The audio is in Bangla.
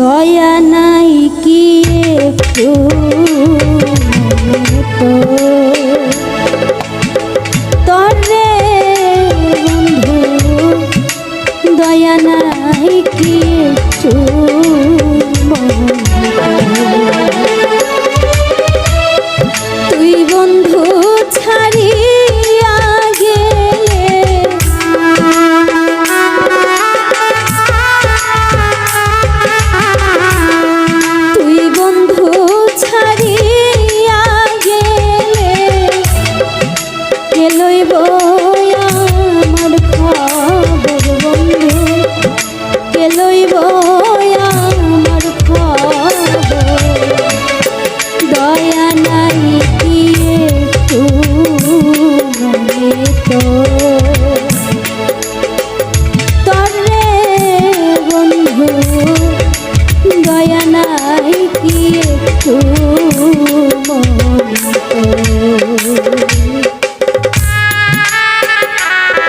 দয়া নাই কি একটু তরে বন্ধু দয়া নাই কি একটু তুই বন্ধু ছাড়িয়া গেলে তুই বন্ধু ছাড়িয়া গেলে কে লইব আমার খবর বন্ধু কে লইব আমার খবর দয়া নাই কি একটু মনে তরে বন্ধু দয়া নাই কি একটু